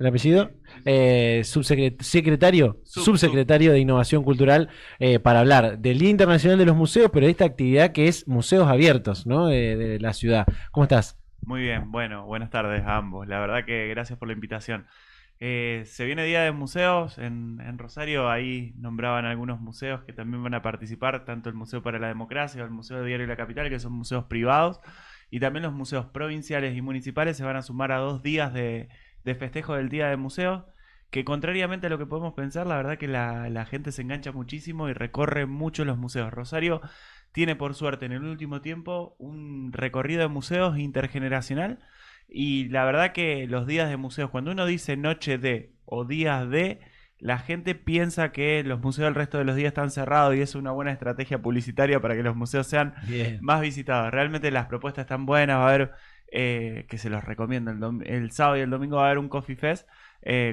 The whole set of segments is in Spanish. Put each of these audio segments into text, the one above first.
¿El apellido? Subsecretario de Innovación Cultural, para hablar del Día Internacional de los Museos, pero de esta actividad que es Museos Abiertos, ¿no? De la ciudad. ¿Cómo estás? Muy bien, bueno, buenas tardes a ambos. La verdad que gracias por la invitación. Se viene Día de Museos en Rosario, ahí nombraban algunos museos que también van a participar, tanto el Museo para la Democracia o el Museo de Diario y la Capital, que son museos privados, y también los museos provinciales y municipales se van a sumar a 2 días de festejo del Día de Museos, que contrariamente a lo que podemos pensar, la verdad que la gente se engancha muchísimo y recorre mucho los museos. Rosario tiene por suerte en el último tiempo un recorrido de museos intergeneracional y la verdad que los días de museos, cuando uno dice noche de o días de, la gente piensa que los museos el resto de los días están cerrados y es una buena estrategia publicitaria para que los museos sean Bien. más visitados. Realmente las propuestas están buenas, va a haber, que se los recomiendo, el sábado y el domingo va a haber un Coffee Fest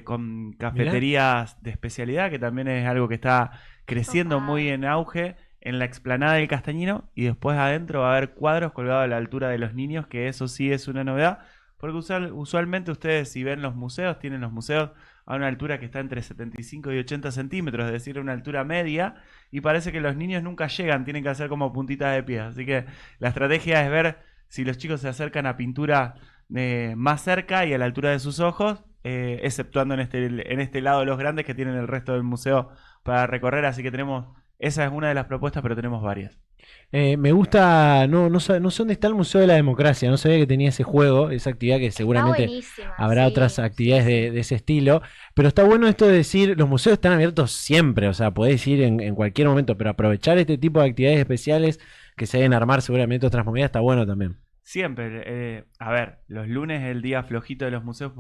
con Mirá. cafeterías de especialidad, que también es algo que está creciendo muy Copado. en auge en la explanada del Castañino, y después adentro va a haber cuadros colgados a la altura de los niños, que eso sí es una novedad, porque usualmente ustedes si ven los museos, tienen los museos a una altura que está entre 75 y 80 centímetros, es decir, una altura media, y parece que los niños nunca llegan, tienen que hacer como puntitas de pies, así que la estrategia es ver si los chicos se acercan a pintura más cerca y a la altura de sus ojos, exceptuando en este lado los grandes que tienen el resto del museo para recorrer, así que esa es una de las propuestas, pero tenemos varias. Me gusta, no sé dónde está el Museo de la Democracia, no sabía que tenía ese juego, esa actividad que Está seguramente buenísima, habrá otras sí, sí, actividades sí. de ese estilo, pero está bueno esto de decir, los museos están abiertos siempre, o sea, podés ir en cualquier momento, pero aprovechar este tipo de actividades especiales que se deben armar seguramente otras movidas está bueno también. Siempre, a ver, los lunes es el día flojito de los museos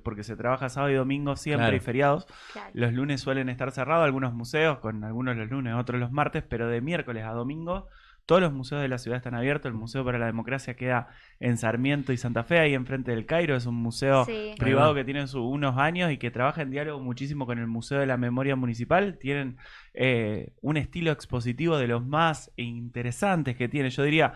porque se trabaja sábado y domingo siempre y Claro. feriados. Claro. Los lunes suelen estar cerrados algunos museos, con algunos los lunes, otros los martes, pero de miércoles a domingo todos los museos de la ciudad están abiertos. El Museo para la Democracia queda en Sarmiento y Santa Fe, ahí enfrente del Cairo. Es un museo Sí. Ahí privado va. que tiene unos años y que trabaja en diálogo muchísimo con el Museo de la Memoria Municipal. Tienen un estilo expositivo de los más interesantes que tiene. Yo diría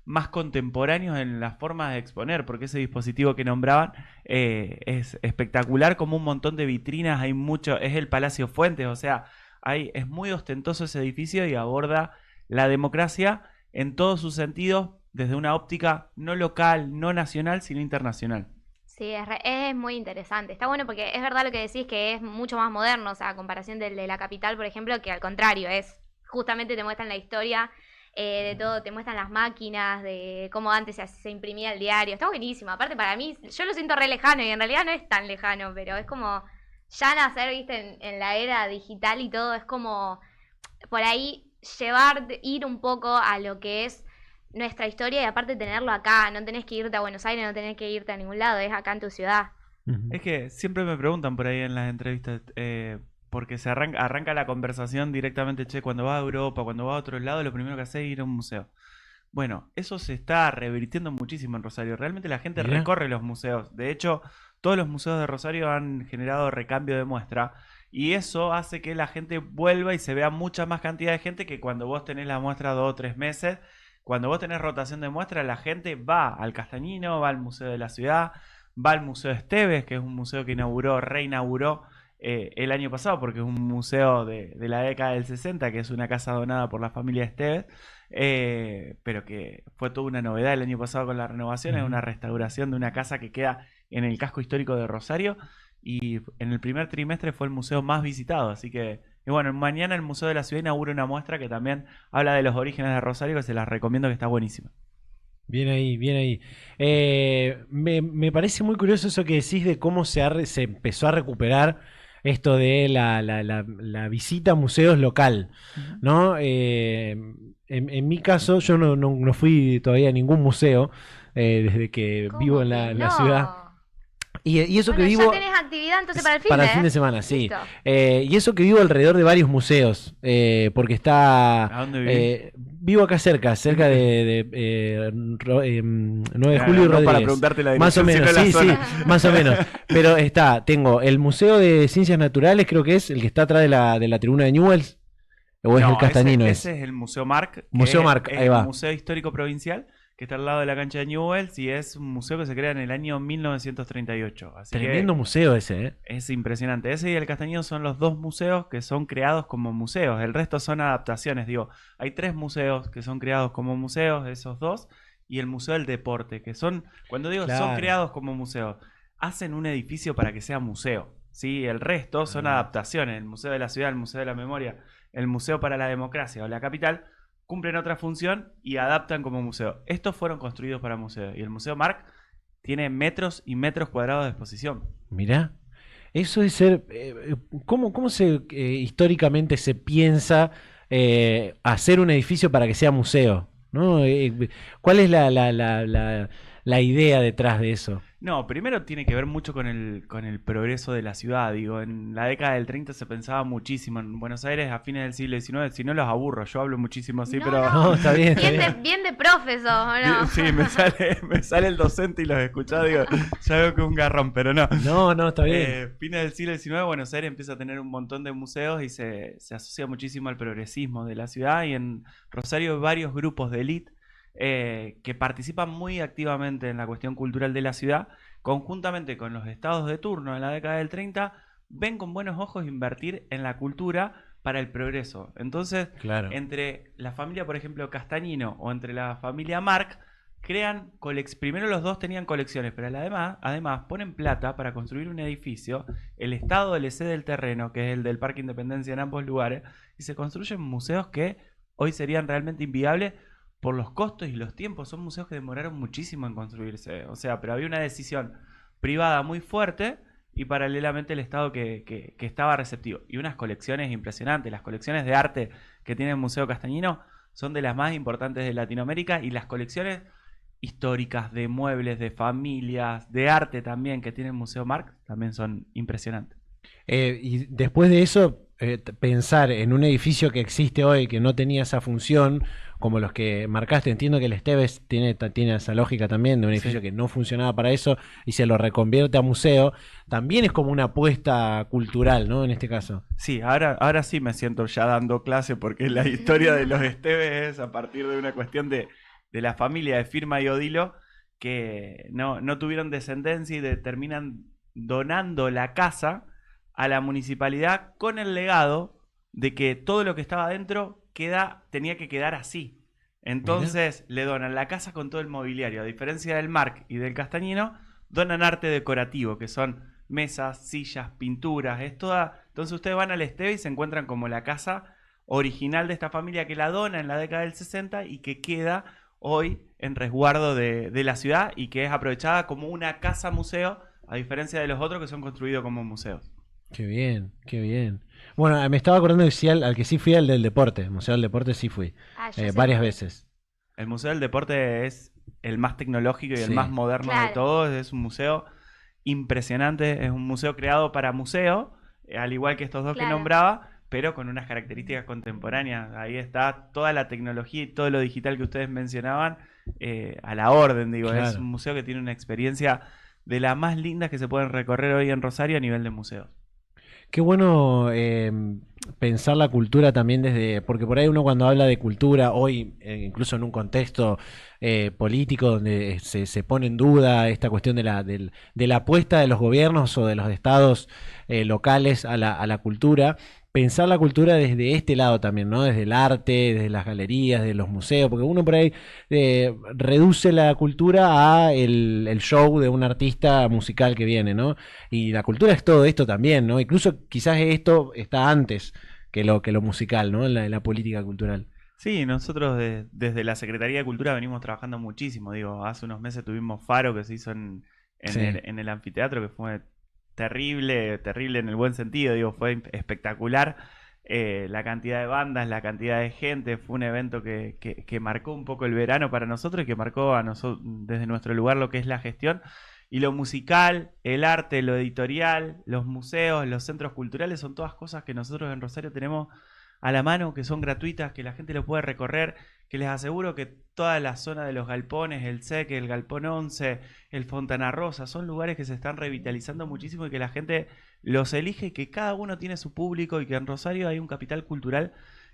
más contemporáneos en las formas de exponer, porque ese dispositivo que nombraban es espectacular, como un montón de vitrinas, hay mucho, es el Palacio Fuentes, o sea, es muy ostentoso ese edificio y aborda la democracia en todos sus sentidos, desde una óptica no local, no nacional, sino internacional. Sí, es muy interesante. Está bueno porque es verdad lo que decís que es mucho más moderno, o sea, a comparación del de la capital, por ejemplo, que al contrario, es justamente te muestran la historia de todo, te muestran las máquinas, de cómo antes se imprimía el diario. Está buenísimo. Aparte, para mí, yo lo siento re lejano y en realidad no es tan lejano, pero es como ya nacer, viste, en la era digital y todo, es como por ahí ir un poco a lo que es nuestra historia y aparte tenerlo acá, no tenés que irte a Buenos Aires, no tenés que irte a ningún lado, es acá en tu ciudad. Ujú. Es que siempre me preguntan por ahí en las entrevistas, porque arranca la conversación directamente, che, cuando vas a Europa, cuando vas a otro lado, lo primero que haces es ir a un museo. Bueno, eso se está revirtiendo muchísimo en Rosario. Realmente la gente Mirá. recorre los museos. De hecho, todos los museos de Rosario han generado recambio de muestra. Y eso hace que la gente vuelva y se vea mucha más cantidad de gente que cuando vos tenés la muestra 2 o 3 meses. Cuando vos tenés rotación de muestra, la gente va al Castañino, va al Museo de la Ciudad, va al Museo Esteves, que es un museo que reinauguró el año pasado, porque es un museo de la década del 60, que es una casa donada por la familia Esteves, pero que fue toda una novedad el año pasado con la renovación. Es Ujú. una restauración de una casa que queda en el casco histórico de Rosario, y en el primer trimestre fue el museo más visitado, así que y bueno, mañana el Museo de la Ciudad inaugura una muestra que también habla de los orígenes de Rosario, que se las recomiendo, que está buenísima. Bien ahí, bien ahí. Me parece muy curioso eso que decís de cómo se empezó a recuperar esto de la visita a museos local, Ujú. ¿no? En mi caso, yo no fui todavía a ningún museo desde que vivo ¿Cómo en que la ciudad. no? Y eso que Bueno, ya vivo tenés actividad entonces para el fin para el de, fin ¿eh? de semana, sí. Listo. Y eso que vivo alrededor de varios museos, porque está... ¿A dónde vivís? Vivo acá cerca de 9 de Julio y No para Rodríguez. preguntarte la Más o dirección, sino menos, la sí, sí, zona. más o menos. Pero tengo el Museo de Ciencias Naturales, creo que es, el que está atrás de la tribuna de Newells, o es el No, ese, Castañino, ese es. es el Museo Marc, Museo que Marc, es ahí el va. Museo Histórico Provincial, que está al lado de la cancha de Newell's y es un museo que se crea en el año 1938. Así Tremendo museo ese, ¿eh? es impresionante. Ese y el Castañino son los dos museos que son creados como museos. El resto son adaptaciones. Digo, hay 3 museos que son creados como museos, esos dos, y el Museo del Deporte, que son, cuando digo son Claro. creados como museos, hacen un edificio para que sea museo. ¿Sí? El resto son Ah. adaptaciones. El Museo de la Ciudad, el Museo de la Memoria, el Museo para la Democracia o la Capital cumplen otra función y adaptan como museo. Estos fueron construidos para museo. Y el Museo Marc tiene metros y metros cuadrados de exposición. Mirá. Eso de ser. ¿Cómo se históricamente se piensa hacer un edificio para que sea museo? ¿No? ¿Cuál es la idea detrás de eso? No, primero tiene que ver mucho con el progreso de la ciudad. Digo, en la década del 30 se pensaba muchísimo. En Buenos Aires, a fines del siglo XIX, si no los aburro, yo hablo muchísimo así, No, pero... no. No, está bien, está Bien bien. bien de profeso, ¿o no? Sí, me sale el docente y los escuchaba, digo, ya veo que es un garrón, pero no. No, no, está bien. Fines del siglo XIX, Buenos Aires empieza a tener un montón de museos y se asocia muchísimo al progresismo de la ciudad. Y en Rosario hay varios grupos de élite que participan muy activamente en la cuestión cultural de la ciudad, conjuntamente con los estados de turno en la década del 30, ven con buenos ojos invertir en la cultura para el progreso. Entonces, Claro. entre la familia, por ejemplo, Castañino o entre la familia Marc, crean primero los dos tenían colecciones, pero además ponen plata para construir un edificio, el Estado le cede el terreno, que es el del Parque Independencia en ambos lugares, y se construyen museos que hoy serían realmente inviables por los costos y los tiempos. Son museos que demoraron muchísimo en construirse, o sea, pero había una decisión privada muy fuerte y paralelamente el Estado que estaba receptivo. Y unas colecciones impresionantes, las colecciones de arte que tiene el Museo Castañino son de las más importantes de Latinoamérica, y las colecciones históricas de muebles, de familias, de arte también que tiene el Museo Marc también son impresionantes. Y después de eso, pensar en un edificio que existe hoy que no tenía esa función, como los que marcaste, entiendo que el Esteves tiene esa lógica también de un edificio Sí. que no funcionaba para eso y se lo reconvierte a museo, también es como una apuesta cultural, ¿no? En este caso. Sí, ahora sí me siento ya dando clase, porque la historia de los Esteves es a partir de una cuestión de la familia de Firma y Odilo, que no tuvieron descendencia y terminan donando la casa a la municipalidad con el legado de que todo lo que estaba adentro tenía que quedar así. Entonces le donan la casa con todo el mobiliario. A diferencia del Marc y del Castañino, donan arte decorativo, que son mesas, sillas, pinturas, es toda. Entonces ustedes van al Esteve y se encuentran como la casa original de esta familia que la dona en la década del 60 y que queda hoy en resguardo de la ciudad y que es aprovechada como una casa museo, a diferencia de los otros que son construidos como museos. Qué bien, qué bien. Bueno, me estaba acordando que sí, al que sí fui, al del deporte, el Museo del Deporte sí fui, Ah, yo sé varias cuál. veces. El Museo del Deporte es el más tecnológico y el Sí. más moderno de Claro. todos. Es un museo impresionante, es un museo creado para museo, al igual que estos dos que Claro. nombraba, pero con unas características contemporáneas. Ahí está toda la tecnología y todo lo digital que ustedes mencionaban, a la orden, digo. Es Claro. un museo que tiene una experiencia de las más lindas que se pueden recorrer hoy en Rosario a nivel de museos. Qué bueno pensar la cultura también porque por ahí uno cuando habla de cultura, hoy incluso en un contexto político donde se pone en duda esta cuestión de la apuesta de los gobiernos o de los estados locales a la cultura, pensar la cultura desde este lado también, ¿no? Desde el arte, desde las galerías, desde los museos, porque uno por ahí reduce la cultura a el show de un artista musical que viene, ¿no? Y la cultura es todo esto también, ¿no? Incluso quizás esto está antes que lo musical, ¿no? En la política cultural. Sí, nosotros desde la Secretaría de Cultura venimos trabajando muchísimo. Digo, hace unos meses tuvimos Faro, que se hizo Sí. en el anfiteatro, que fue terrible, terrible en el buen sentido. Digo, fue espectacular. La cantidad de bandas, la cantidad de gente, fue un evento que marcó un poco el verano para nosotros y que marcó a nosotros desde nuestro lugar lo que es la gestión. Y lo musical, el arte, lo editorial, los museos, los centros culturales son todas cosas que nosotros en Rosario tenemos a la mano, que son gratuitas, que la gente lo puede recorrer, que les aseguro que toda la zona de los galpones, el Seque, el Galpón 11, el Fontana Rosa, son lugares que se están revitalizando muchísimo y que la gente los elige, y que cada uno tiene su público, y que en Rosario hay un capital cultural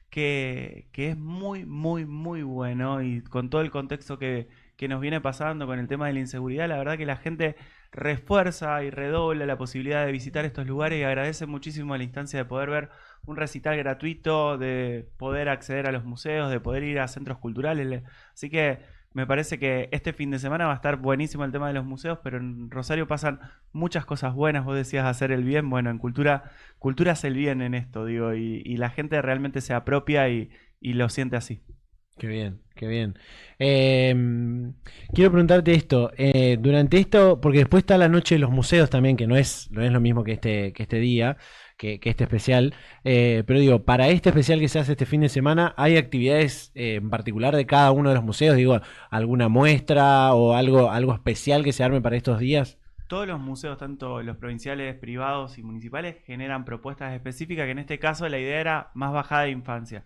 que es muy, muy, muy bueno, y con todo el contexto que que nos viene pasando con el tema de la inseguridad, la verdad que la gente refuerza y redobla la posibilidad de visitar estos lugares y agradece muchísimo la instancia de poder ver un recital gratuito, de poder acceder a los museos, de poder ir a centros culturales. Así que me parece que este fin de semana va a estar buenísimo el tema de los museos, pero en Rosario pasan muchas cosas buenas. Vos decías hacer el bien, bueno, en cultura hace el bien en esto, digo, y la gente realmente se apropia y lo siente así. Qué bien, qué bien. Quiero preguntarte esto, durante esto, porque después está la noche de los museos también, que no es lo mismo que este día, que este especial, pero digo, para este especial que se hace este fin de semana, ¿hay actividades en particular de cada uno de los museos? Digo, ¿alguna muestra o algo especial que se arme para estos días? Todos los museos, tanto los provinciales, privados y municipales, generan propuestas específicas, que en este caso la idea era más bajada de infancia.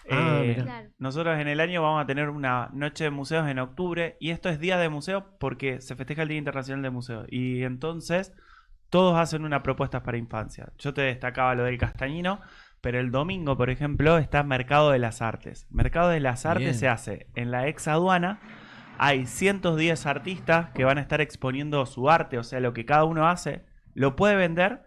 Mirá. Claro. Nosotros en el año vamos a tener una noche de museos en octubre y esto es día de museo porque se festeja el Día Internacional de Museos y entonces todos hacen una propuesta para infancia. Yo te destacaba lo del Castañino, pero el domingo, por ejemplo, está Mercado de las Artes. Mercado de las Artes Bien. se hace en la ex aduana. Hay 110 artistas que van a estar exponiendo su arte, o sea, lo que cada uno hace, lo puede vender.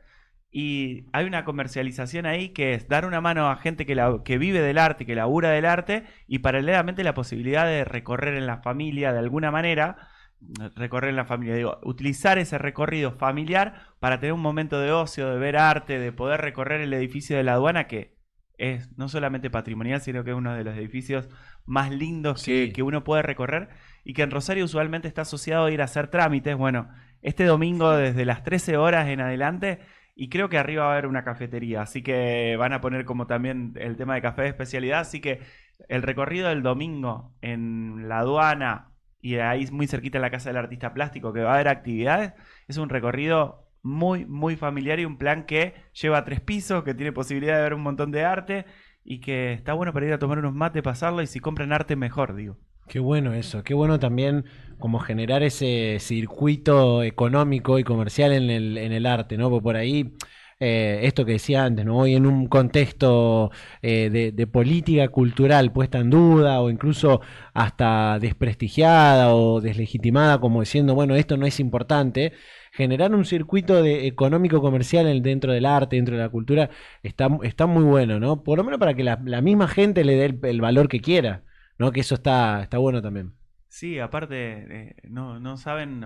Y hay una comercialización ahí que es dar una mano a gente que vive del arte, que labura del arte, y paralelamente la posibilidad de recorrer en la familia de alguna manera, digo, utilizar ese recorrido familiar para tener un momento de ocio, de ver arte, de poder recorrer el edificio de la aduana, que es no solamente patrimonial, sino que es uno de los edificios más lindos Sí. que uno puede recorrer, y que en Rosario usualmente está asociado a ir a hacer trámites. Bueno, este domingo desde las 13 horas en adelante. Y creo que arriba va a haber una cafetería, así que van a poner como también el tema de café de especialidad. Así que el recorrido del domingo en la aduana y ahí muy cerquita en la casa del artista plástico, que va a haber actividades, es un recorrido muy, muy familiar y un plan que lleva 3 pisos, que tiene posibilidad de ver un montón de arte y que está bueno para ir a tomar unos mates, pasarlo y si compran arte mejor, digo. Qué bueno eso, qué bueno también como generar ese circuito económico y comercial en el arte, ¿no? Porque por ahí, esto que decía antes, ¿no? Hoy en un contexto de política cultural puesta en duda o incluso hasta desprestigiada o deslegitimada como diciendo, bueno, esto no es importante, generar un circuito económico comercial dentro del arte, dentro de la cultura, está muy bueno, ¿no? Por lo menos para que la misma gente le dé el valor que quiera. ¿No? Que eso está bueno también. Sí, aparte, no saben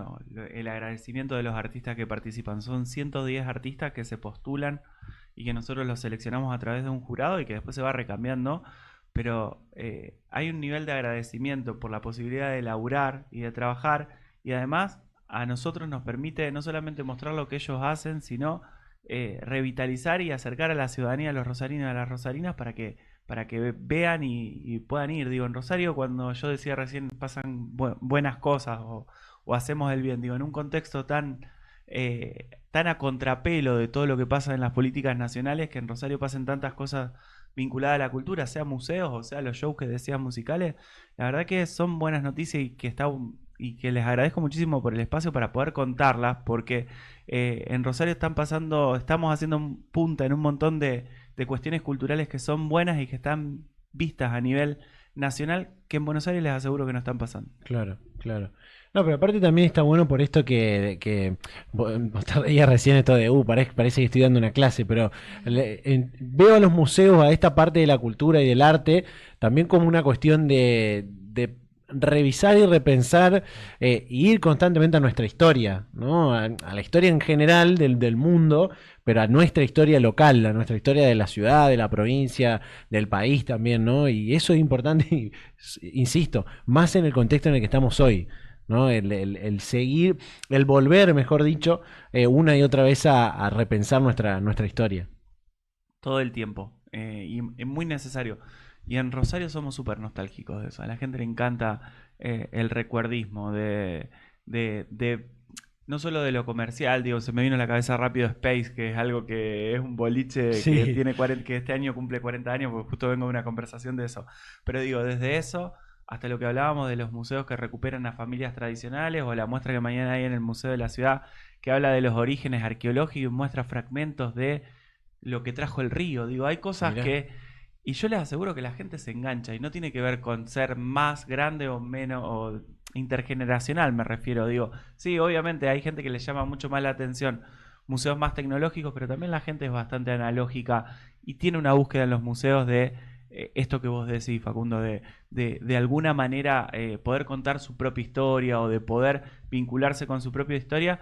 el agradecimiento de los artistas que participan. Son 110 artistas que se postulan y que nosotros los seleccionamos a través de un jurado y que después se va recambiando. Pero hay un nivel de agradecimiento por la posibilidad de laburar y de trabajar. Y además a nosotros nos permite no solamente mostrar lo que ellos hacen, sino revitalizar y acercar a la ciudadanía, a los rosarinos y a las rosarinas para que vean y puedan ir. Digo, en Rosario, cuando yo decía recién pasan buenas cosas o hacemos el bien, digo, en un contexto tan a contrapelo de todo lo que pasa en las políticas nacionales, que en Rosario pasen tantas cosas vinculadas a la cultura, sea museos o sea los shows que decías musicales, la verdad que son buenas noticias y que les agradezco muchísimo por el espacio para poder contarlas, porque en Rosario estamos haciendo punta en un montón de cuestiones culturales que son buenas y que están vistas a nivel nacional, que en Buenos Aires les aseguro que no están pasando. Claro, claro. No, pero aparte también está bueno por esto que vos te reías recién esto de, parece que estoy dando una clase, pero veo a los museos, a esta parte de la cultura y del arte, también como una cuestión de revisar y repensar y ir constantemente a nuestra historia, ¿no? A la historia en general del mundo, pero a nuestra historia local, a nuestra historia de la ciudad, de la provincia, del país también, ¿no? Y eso es importante, y, insisto, más en el contexto en el que estamos hoy, ¿no? El seguir, el volver, mejor dicho, una y otra vez a repensar nuestra historia. Todo el tiempo. Y es muy necesario. Y en Rosario somos súper nostálgicos de eso. A la gente le encanta el recuerdismo de no solo de lo comercial, digo, se me vino a la cabeza rápido Space, que es algo que es un boliche Sí. que tiene que este año cumple 40 años, porque justo vengo de una conversación de eso. Pero digo, desde eso hasta lo que hablábamos de los museos que recuperan a familias tradicionales, o la muestra que mañana hay en el Museo de la Ciudad, que habla de los orígenes arqueológicos y muestra fragmentos de lo que trajo el río. Digo, hay cosas Mirá. y yo les aseguro que la gente se engancha y no tiene que ver con ser más grande o menos, o intergeneracional me refiero, digo, sí, obviamente hay gente que le llama mucho más la atención museos más tecnológicos, pero también la gente es bastante analógica y tiene una búsqueda en los museos de esto que vos decís, Facundo, de alguna manera poder contar su propia historia o de poder vincularse con su propia historia,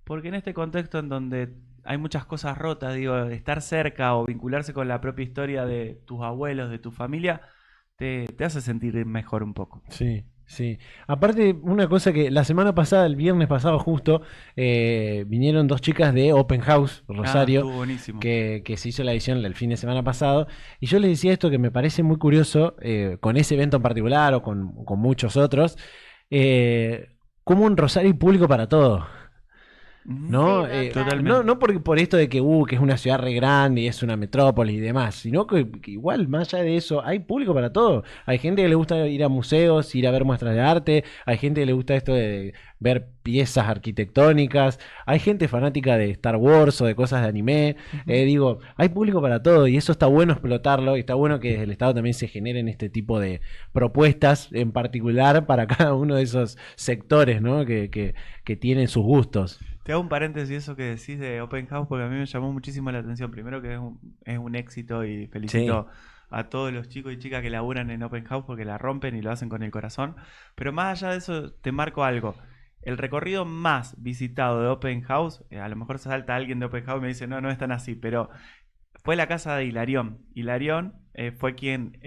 porque en este contexto en donde hay muchas cosas rotas, digo, estar cerca o vincularse con la propia historia de tus abuelos, de tu familia, te hace sentir mejor un poco. Sí, sí. Aparte, una cosa que la semana pasada, el viernes pasado justo, vinieron dos chicas de Open House, Ah, Rosario, estuvo buenísimo. que se hizo la edición el fin de semana pasado, y yo les decía esto que me parece muy curioso, con ese evento en particular o con muchos otros, como en Rosario hay público para todo. Ujú. ¿No? Sí, total. No, Totalmente. no por esto de que es una ciudad re grande y es una metrópoli y demás, sino que igual, más allá de eso, hay público para todo. Hay gente que le gusta ir a museos, ir a ver muestras de arte, hay gente que le gusta esto de ver piezas arquitectónicas, hay gente fanática de Star Wars o de cosas de anime. Ujú. Digo, hay público para todo y eso está bueno explotarlo y está bueno que desde el Estado también se generen este tipo de propuestas en particular para cada uno de esos sectores, ¿no? Que tienen sus gustos. Te hago un paréntesis eso que decís de Open House porque a mí me llamó muchísimo la atención. Primero que es un éxito y Sí, felicito a todos los chicos y chicas que laburan en Open House porque la rompen y lo hacen con el corazón. Pero más allá de eso, te marco algo. El recorrido más visitado de Open House, a lo mejor se salta alguien de Open House y me dice, no, no es tan así, pero fue la casa de Hilarión. Hilarión fue quien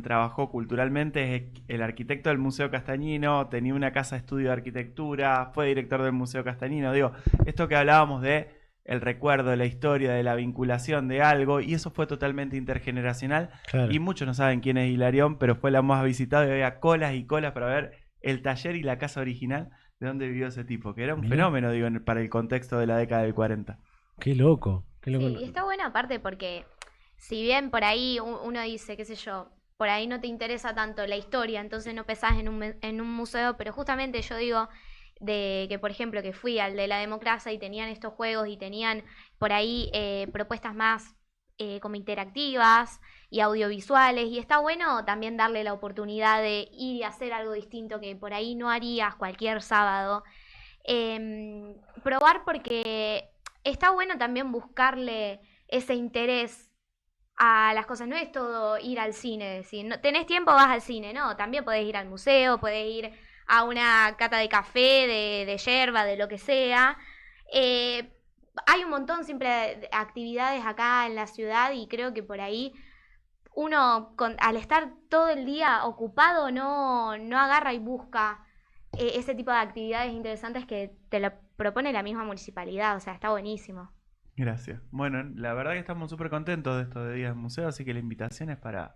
trabajó culturalmente, es el arquitecto del Museo Castañino, tenía una casa de estudio de arquitectura, fue director del Museo Castañino. Digo, esto que hablábamos de el recuerdo, la historia, de la vinculación de algo, y eso fue totalmente intergeneracional. claro. Y muchos no saben quién es Hilarión, pero fue la más visitada y había colas y colas para ver el taller y la casa original de donde vivió ese tipo, que era un Mirá, fenómeno, digo, para el contexto de la década del 40. qué loco, qué loco. Sí, y está bueno aparte porque si bien por ahí uno dice, qué sé yo, por ahí no te interesa tanto la historia, entonces no pesás en un museo, pero justamente yo digo de que, por ejemplo, que fui al de la democracia y tenían estos juegos y tenían por ahí propuestas más como interactivas y audiovisuales, y está bueno también darle la oportunidad de ir y hacer algo distinto que por ahí no harías cualquier sábado. Probar porque está bueno también buscarle ese interés a las cosas. No es todo ir al cine, decir, no, tenés tiempo, vas al cine, no, también podés ir al museo, podés ir a una cata de café, de yerba, de lo que sea. Eh, Hay un montón siempre de actividades acá en la ciudad y creo que por ahí uno al estar todo el día ocupado no agarra y busca ese tipo de actividades interesantes que te lo propone la misma municipalidad, o sea, está buenísimo. Gracias. Bueno, la verdad que estamos súper contentos de estos de días de museo, así que la invitación es para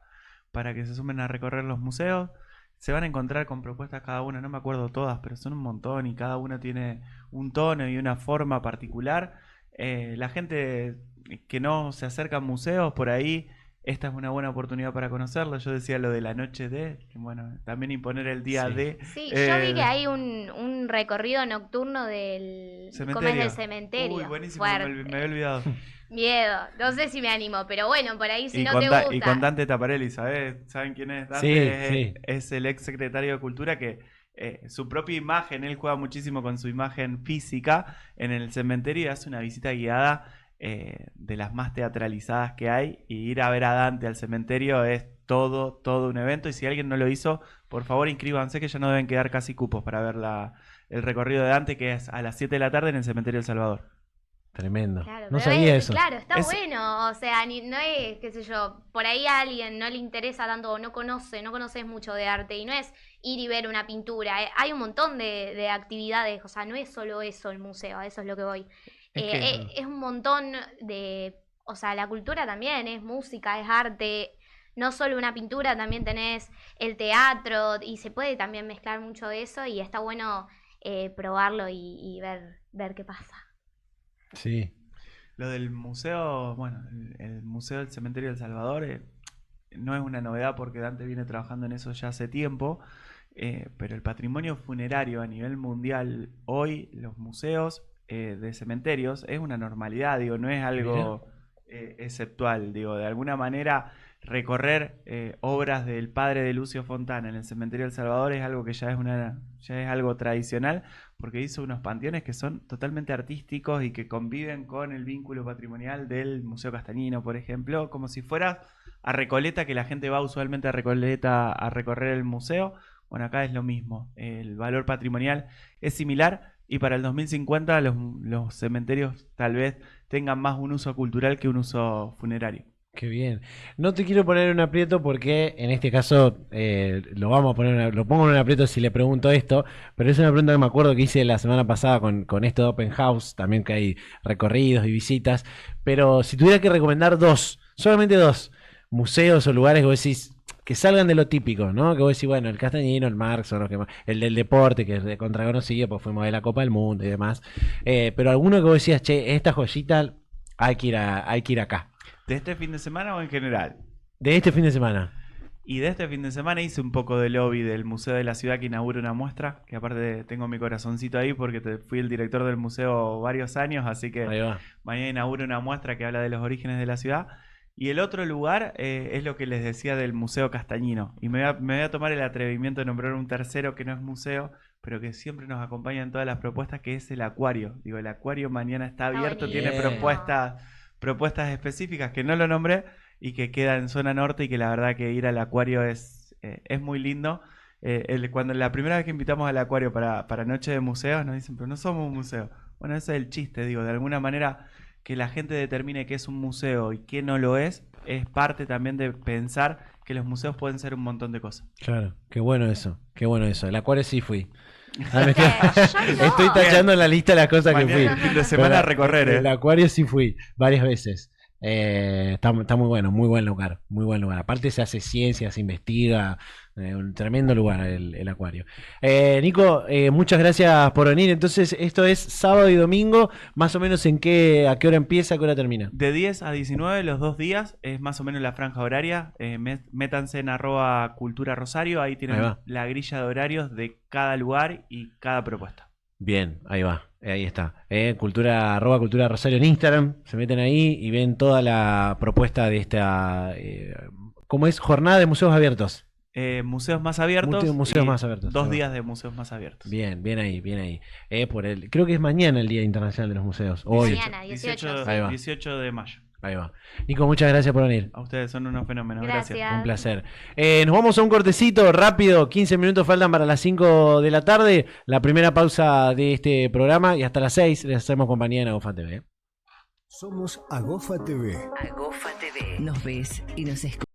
que se sumen a recorrer los museos. Se van a encontrar con propuestas cada una, no me acuerdo todas, pero son un montón y cada una tiene un tono y una forma particular. La gente que no se acerca a museos por ahí, esta es una buena oportunidad para conocerlo. Yo decía lo de la noche de, que bueno, también imponer el día Sí. de Sí, yo vi que eh, hay un recorrido nocturno del, ¿cómo es? Del cementerio. Uy, cementerio. buenísimo, me había Fuerte. olvidado. Miedo. No sé si me animo, pero bueno, por ahí si Y no te y con gusta. Dante Taparelli, ¿saben quién es? Sí, Dante sí. es el ex secretario de Cultura que su propia imagen, él juega muchísimo con su imagen física en el cementerio y hace una visita guiada de las más teatralizadas que hay. Y ir a ver a Dante al cementerio es todo un evento. Y si alguien no lo hizo, por favor inscríbanse que ya no deben quedar casi cupos para ver el recorrido de Dante que es a las 7 de la tarde en el cementerio del Salvador. Tremendo. Claro, No pero sabía eso. claro, está Es, bueno, o sea, no es, qué sé yo, por ahí a alguien no le interesa tanto o no conoces mucho de arte y no es ir y ver una pintura, hay un montón de actividades, o sea, no es solo eso el museo, a eso es lo que voy. es que Es un montón de, o sea, la cultura también es música, es arte, no solo una pintura, también tenés el teatro y se puede también mezclar mucho de eso y está bueno probarlo y ver qué pasa. Sí. lo del museo, bueno, el Museo del Cementerio del Salvador no es una novedad porque Dante viene trabajando en eso ya hace tiempo, pero el patrimonio funerario a nivel mundial, hoy los museos de cementerios es una normalidad, digo, no es Mira. algo exceptual, digo, de alguna manera recorrer obras del padre de Lucio Fontana en el cementerio del Salvador es algo que ya es algo tradicional, porque hizo unos panteones que son totalmente artísticos y que conviven con el vínculo patrimonial del Museo Castañino, por ejemplo, como si fueras a Recoleta, que la gente va usualmente a Recoleta a recorrer el museo. Bueno, acá es lo mismo, el valor patrimonial es similar y para el 2050 los cementerios tal vez tengan más un uso cultural que un uso funerario. Qué bien. No te quiero poner en un aprieto porque en este caso lo pongo en un aprieto si le pregunto esto, pero es una pregunta que me acuerdo que hice la semana pasada con esto de Open House, también que hay recorridos y visitas, pero si tuviera que recomendar solamente dos museos o lugares que vos decís que salgan de lo típico, ¿no? Que vos decís, bueno, el Castañino, el Marx, son los que más, el del deporte, que es de contraconocido, pues fuimos de la Copa del Mundo y demás, pero alguno que vos decías, che, esta joyita hay que ir acá. ¿De este fin de semana o en general? De este fin de semana. Y de este fin de semana hice un poco de lobby del Museo de la Ciudad que inaugura una muestra, que aparte tengo mi corazoncito ahí porque fui el director del museo varios años, así que mañana inaugura una muestra que habla de los orígenes de la ciudad. Y el otro lugar es lo que les decía del Museo Castañino. Y me voy a tomar el atrevimiento de nombrar un tercero que no es museo, pero que siempre nos acompaña en todas las propuestas, que es el acuario. Digo, el acuario mañana está abierto, tiene propuestas específicas que no lo nombré y que queda en zona norte y que la verdad que ir al acuario es muy lindo. Cuando la primera vez que invitamos al acuario para Noche de Museos nos dicen, pero no somos un museo. Bueno, ese es el chiste, digo, de alguna manera que la gente determine qué es un museo y qué no lo es parte también de pensar que los museos pueden ser un montón de cosas. Claro, qué bueno eso. El acuario sí fui. Estoy tachando en la lista las cosas que fui. El fin de semana a recorrer. El acuario sí fui varias veces. Está muy bueno, muy buen lugar. Aparte se hace ciencia, se investiga. Un tremendo lugar el acuario. Nico, muchas gracias por venir. Entonces, esto es sábado y domingo. Más o menos a qué hora empieza, a qué hora termina. De 10 a 19 los 2 días. Es más o menos la franja horaria. Métanse en @Cultura Rosario. Ahí tienen la grilla de horarios de cada lugar y cada propuesta. Bien, ahí va. Ahí está. @Cultura Rosario en Instagram. Se meten ahí y ven toda la propuesta de esta ¿cómo es? Jornada de museos abiertos. Museos más abiertos. Museos más abiertos. 2 días de museos más abiertos. Bien ahí. Creo que es mañana el Día Internacional de los Museos. Hoy. Mañana, 18. 18 de mayo. Ahí va. Nico, muchas gracias por venir. A ustedes son unos fenómenos. Gracias. Un placer. Nos vamos a un cortecito rápido. 15 minutos faltan para las 5 de la tarde. La primera pausa de este programa. Y hasta las 6 les hacemos compañía en Agofa TV. Somos Agofa TV. Agofa TV. Nos ves y nos escuchas.